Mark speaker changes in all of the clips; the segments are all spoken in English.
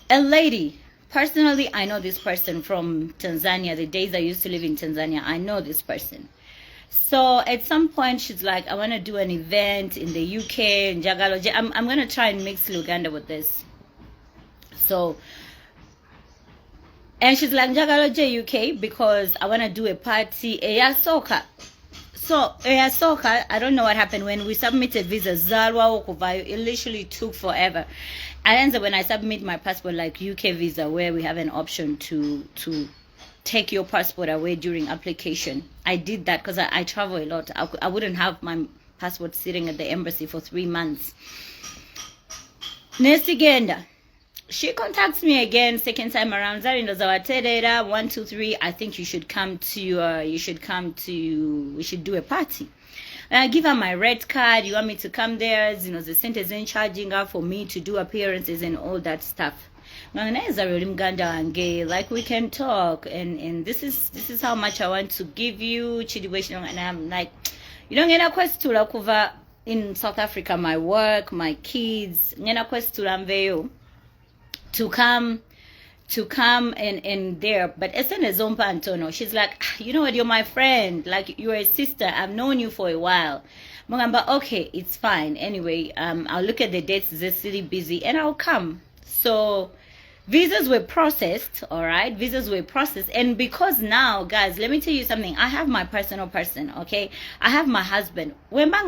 Speaker 1: A lady. Personally, I know this person from Tanzania. The days I used to live in Tanzania, I know this person. So at some point, she's like, I want to do an event in the UK, in Jagaloje. I'm going to try and mix Luganda with this. So, and she's like, Jagaloje UK, because I want to do a party. Eyasoka. So, Eyasoka, I don't know what happened when we submitted visa. Zari okuvayo, it literally took forever. And then when I submit my passport, like UK visa, where we have an option to take your passport away during application, I did that because I travel a lot. I wouldn't have my passport sitting at the embassy for 3 months. Nesigenda, she contacts me again, second time around. Zari ndozawaterera 1 2 3. I think you should come to. We should do a party. And I give her my red card. You want me to come there? You know, the centers in charging her for me to do appearances and all that stuff. Like, we can talk, and this is how much I want to give you. And I'm like, you don't get a question to in South Africa, my work, my kids, to come and there. But as soon as Zompa Antono, she's like, you know what, you're my friend, like you're a sister, I've known you for a while. Mugamba, okay, it's fine. Anyway, I'll look at the dates, this city busy, and I'll come. So visas were processed, all right, visas were processed. And because now, guys, let me tell you something, I have my personal person, okay, I have my husband. When I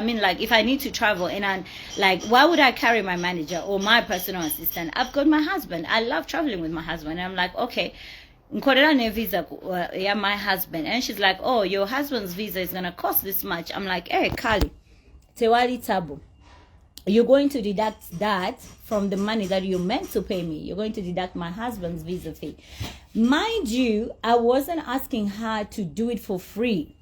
Speaker 1: mean, like, if I need to travel and I'm like, why would I carry my manager or my personal assistant? I've got my husband. I love traveling with my husband. And I'm like, okay, visa, yeah, my husband. And she's like, oh, your husband's visa is gonna cost this much. I'm like, hey, Kali, tewali tabu, you're going to deduct that from the money that you meant to pay me. You're going to deduct my husband's visa fee. Mind you, I wasn't asking her to do it for free.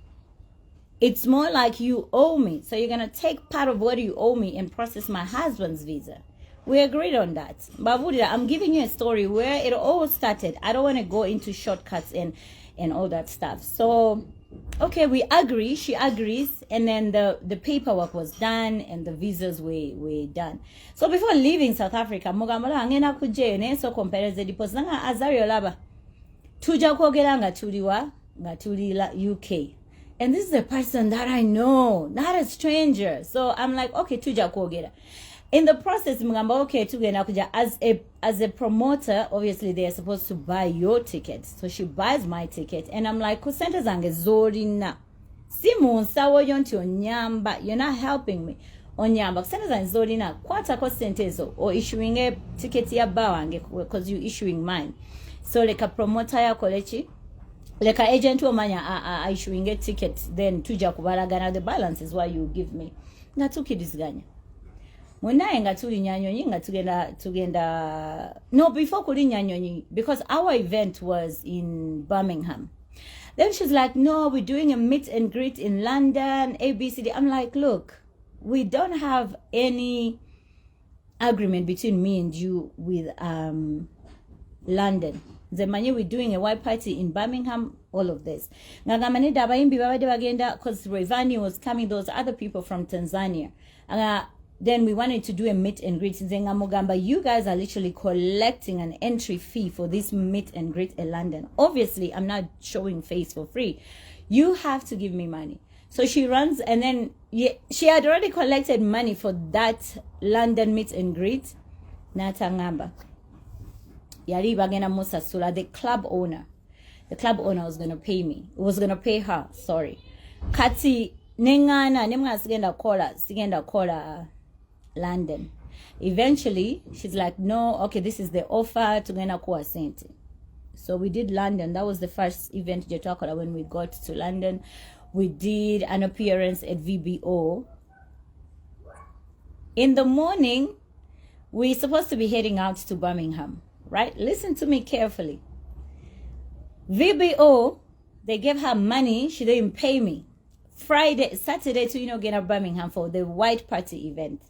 Speaker 1: It's more like you owe me. So you're going to take part of what you owe me and process my husband's visa. We agreed on that. Babuda, I'm giving you a story where it all started. I don't want to go into shortcuts and all that stuff. So, okay, we agree. She agrees. And then the paperwork was done and the visas were done. So before leaving South Africa, Mugamala angena kuje ne so compare the deposit nga Azario laba. Tuja kogera nga tulila UK. And this is a person that I know, not a stranger. So I'm like, okay, tuja kogera. In the process, okay, as a promoter, obviously they are supposed to buy your ticket. So she buys my ticket, and I'm like, kusente zange zori na. Simu sawo yonti onyamba, you're not helping me. Onyamba, kusente zange zori na. Kwata ko sentezo or issuing a ticket ya bawange because you issuing mine. So like a promoter ya kolechi. Like an agent womanya issuing a ticket, then tuja kubaragana, the balance is what you give me. Ngatuki disganya. Munaye ngatuli nyanyonyi tugenda. No, before kuli nyanyonyi, because our event was in Birmingham. Then she's like, no, we're doing a meet and greet in London, ABCD. I'm like, look, we don't have any agreement between me and you with London. The money we're doing a white party in Birmingham, all of this. Because Rayvani was coming, those other people from Tanzania. Then we wanted to do a meet and greet. You guys are literally collecting an entry fee for this meet and greet in London. Obviously, I'm not showing face for free. You have to give me money. So she runs, and then she had already collected money for that London meet and greet. Natangamba. Yari bagena Musasula, the club owner was going to pay me. It was going to pay her, sorry. Kati nengana nemga sigenda kola London. Eventually, she's like, no, okay, this is the offer to gena kuwa sente. So we did London. That was the first event Jotakola when we got to London. We did an appearance at VBO. In the morning, we're supposed to be heading out to Birmingham. Right? Listen to me carefully. VBO, they gave her money. She didn't pay me. Saturday to, get to Birmingham for the white party event.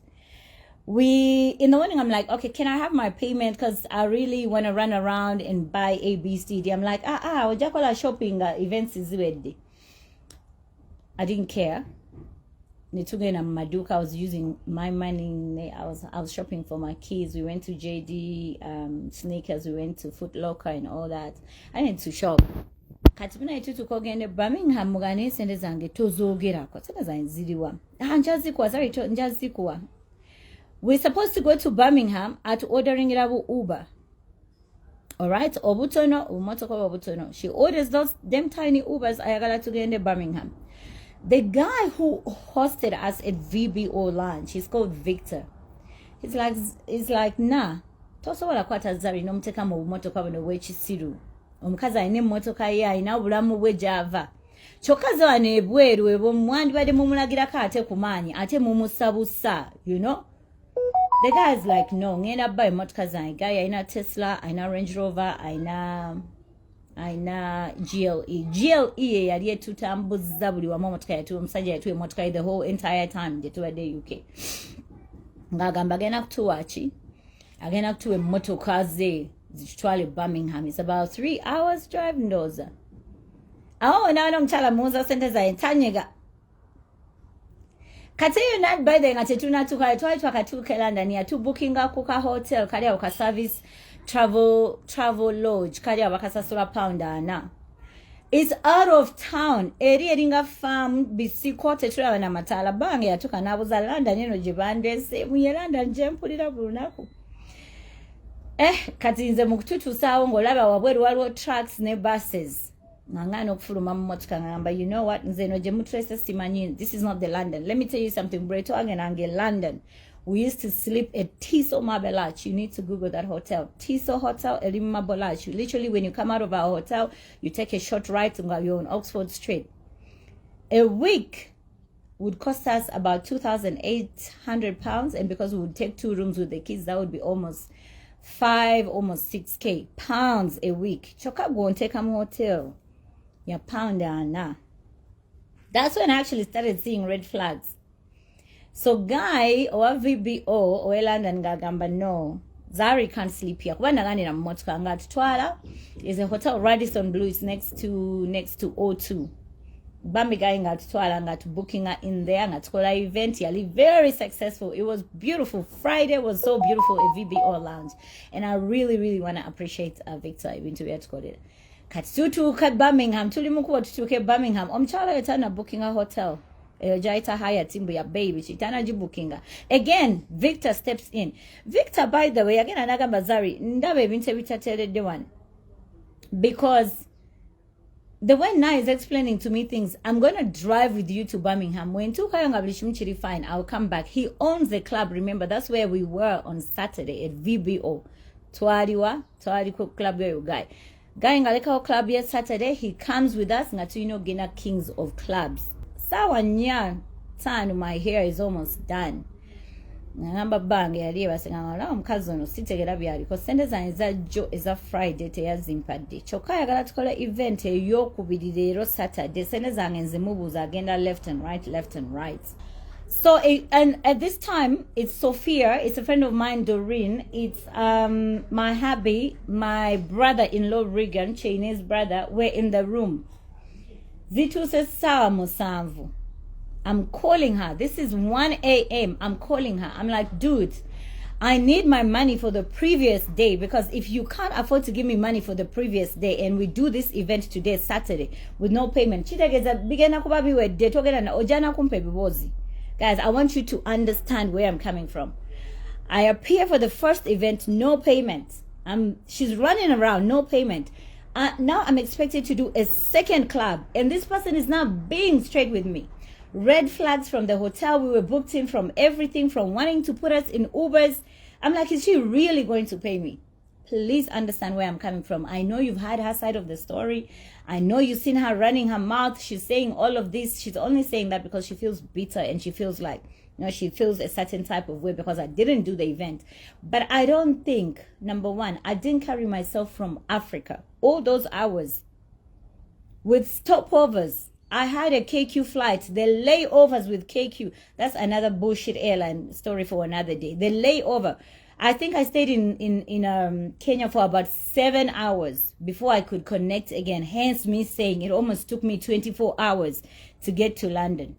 Speaker 1: In the morning, I'm like, okay, can I have my payment? Because I really want to run around and buy ABCD. I'm like, wajakola shopping events is ready. I didn't care. nitugenda mu maduuka. I was using my money. I was shopping for my kids. We went to JD sneakers. We went to Foot Locker and all that. I need to shop. Kati bina itu kogende Birmingham mugane sente zange tozoogerako. Sente zange ziriwa. Njazikuwa, Zari njazikuwa. We're supposed to go to Birmingham at ordering irabu Uber. Alright, obutono, umotoka obutono. She orders them tiny Ubers ayagala tugende Birmingham. The guy who hosted us at VBO lunch, he's called Victor. He's like, nah. Tosobola kwata Zari nomuteka mu motoka bano w'ekisiru. Omukazi alina emmotoka ye alina obulamu bwe gy'ava. Kyokka ze wano ebweru ebo mwandibadde mumulagirako ate ku maanyi ate mumusabusa, you know. The guy's like, no, ngenda bba emmotoka zange. Guy alina Tesla, alina Range Rover, alina GLE. GLE yali etutambuza buli wamu emmotoka yatu, omusajja yatu emmotoka the whole entire time gye tubadde UK. Ng'agamba agenda kutuwa ki? Agenda kutuwa emmotoka ze zitwale Birmingham. It's about 3 hours drive ndoza. Aho naona omukyala muwuza sente zaye tanyega. Kati yonna by the nga tetunatuuka twali twakatuuka London yatubookinga ku ka hotel kali awo ka service travel lodge kali awo bakasasula £4. It's out of town. Eri eringa farm bisiko tetulaba na mataala bange yatuuka n'abuuza London eno gye bandeese mu ye London gye mpulira buli lunaku. Kati nze mu kututuusaawo ng'olaba wabweru waliwo trucks ne buses. Ngangana okufuluma mu motoka ngamba, you know what, nze no gye mutrese simanyi, this is not the London. Let me tell you something, Breto Angenange, London. We used to sleep at Tiso Mabelach. You need to Google that hotel. Tiso Hotel, Elim Mabelach. Literally, when you come out of our hotel, you take a short ride to go, you're on Oxford Street. A week would cost us about £2,800, and because we would take 2 rooms with the kids, that would be almost 6K pounds a week. Choka won't take a hotel. Ya pound na. That's when I actually started seeing red flags. So guy or VBO or London gagamba no. Zari can't sleep here. Kuba naganira mu motoka ngatutwala is a hotel Radisson Blue. It's next to O2. Bambi guy ngatutwala booking her in there ngatukola event yali very successful. It was beautiful. Friday was so beautiful at VBO lounge, and I really want to appreciate Victor ibintu byatukolera. Katutuuka Birmingham, tuli mukuba tutuuke Birmingham, omukyala yatana booking a hotel. Eyo jaita haya timbu ya baby, chitana jibookinga. Again, Victor steps in. Victor, by the way, again anagamba Zari, ndabe ebintu ebitateredde wano. Because the way Na is explaining to me things, I'm going to drive with you to Birmingham. When tukayanga blishimuchiri fine, I'll come back. He owns the club. Remember, that's where we were on Saturday at VBO. Twari club where you guy. Guy ngaleka club yet Saturday, he comes with us ngatu gena kings of clubs. Sawa nya tanu, my hair is almost done. Namba bange yali basenga la omukazi ono sitegera byali ko sente zange jo eza Friday teyazimpadde. Kyokka yagala tukola event ey'okubiri leero Saturday. Sente zange nzimubuuza agenda left and right. So and at this time it's Sophia, it's a friend of mine, Doreen, it's my hubby, my brother-in-law Regan, Chinese brother, were in the room. Zitu says sawa musanvu. I'm calling her. This is 1 a.m. I'm calling her. I'm like, dude, I need my money for the previous day, because if you can't afford to give me money for the previous day and we do this event today, Saturday, with no payment. Guys, I want you to understand where I'm coming from. I appear for the first event, no payment. She's running around, no payment. Now I'm expected to do a second club, and this person is now being straight with me. Red flags from the hotel. We were booked in from everything, from wanting to put us in Ubers. I'm like, is she really going to pay me? Please understand where I'm coming from. I know you've heard her side of the story. I know you've seen her running her mouth. She's saying all of this. She's only saying that because she feels bitter, and she feels like, she feels a certain type of way because I didn't do the event. But I don't think, number one, I didn't carry myself from Africa all those hours with stopovers. I had a KQ flight. The layovers with KQ, that's another bullshit airline story for another day. The layover. I think I stayed in Kenya for about 7 hours before I could connect again. Hence me saying it almost took me 24 hours to get to London.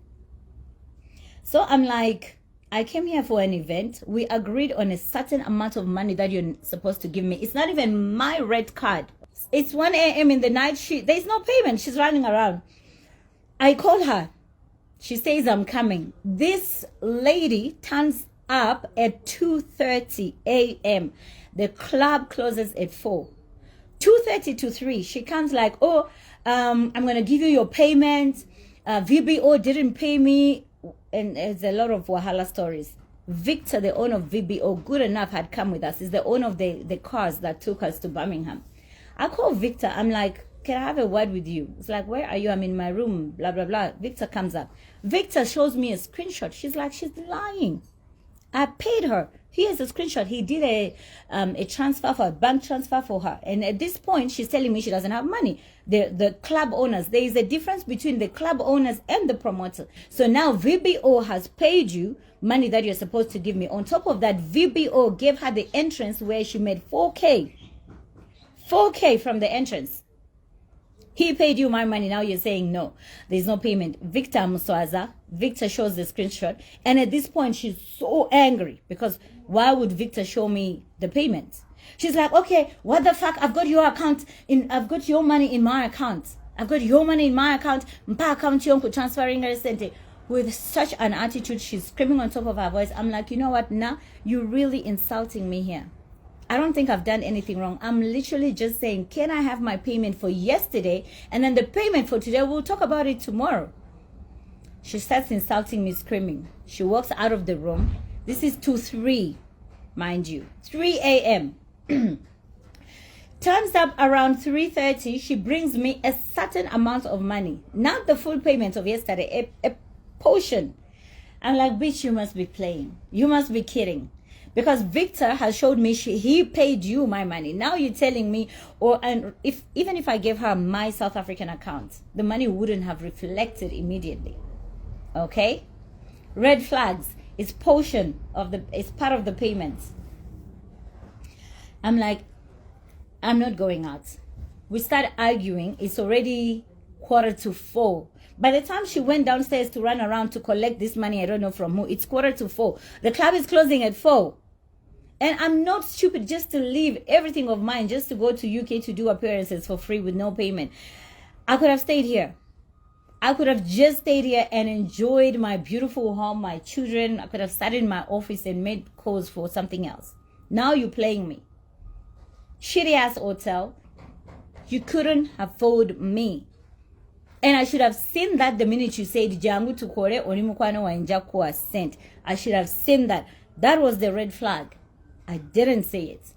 Speaker 1: So I'm like, I came here for an event. We agreed on a certain amount of money that you're supposed to give me. It's not even my red card. It's 1 a.m. in the night. There's no payment. She's running around. I call her. She says, I'm coming. This lady turns up at 2:30 a.m. The club closes at 4. 2:30 to 3. She comes like, oh, I'm going to give you your payment. VBO didn't pay me. And there's a lot of Wahala stories. Victor, the owner of VBO, good enough, had come with us. He's the owner of the cars that took us to Birmingham. I call Victor. I'm like, can I have a word with you? It's like, where are you? I'm in my room, blah, blah, blah. Victor comes up. Victor shows me a screenshot. She's like, she's lying. I paid her. Here's a screenshot. He did a transfer for a bank transfer for her. And at this point, she's telling me she doesn't have money. The club owners, there is a difference between the club owners and the promoter. So now VBO has paid you money that you're supposed to give me. On top of that, VBO gave her the entrance where she made 4K. 4K from the entrance. He paid you my money. Now you're saying no, there's no payment. Victor Muswaza. Victor shows the screenshot. And at this point, she's so angry because why would Victor show me the payment? She's like, okay, what the fuck? I've got your account I've got your money in my account. I've got your money in my account. Mpa account yonku transferring recently. With such an attitude, she's screaming on top of her voice. I'm like, you know what? Now you're really insulting me here. I don't think I've done anything wrong. I'm literally just saying, can I have my payment for yesterday? And then the payment for today, we'll talk about it tomorrow. She starts insulting me, screaming. She walks out of the room. This is 2-3, mind you. 3 a.m. Turns up around 3:30. She brings me a certain amount of money. Not the full payment of yesterday, a portion. I'm like, bitch, you must be playing. You must be kidding. Because Victor has showed me he paid you my money. Now you're telling me, even if I gave her my South African account, the money wouldn't have reflected immediately. Okay? Red flags. It's it's part of the payments. I'm like, I'm not going out. We start arguing. It's already 3:45. By the time she went downstairs to run around to collect this money, I don't know from who, it's 3:45. The club is closing at 4. And I'm not stupid just to leave everything of mine just to go to UK to do appearances for free with no payment. I could have stayed here. I could have just stayed here and enjoyed my beautiful home, my children. I could have sat in my office and made calls for something else. Now you're playing me. Shitty ass hotel. You couldn't afford me. And I should have seen that the minute you said Jangu to Kore Onimukwano wa Injaku was sent. I should have seen that. That was the red flag. I didn't say it.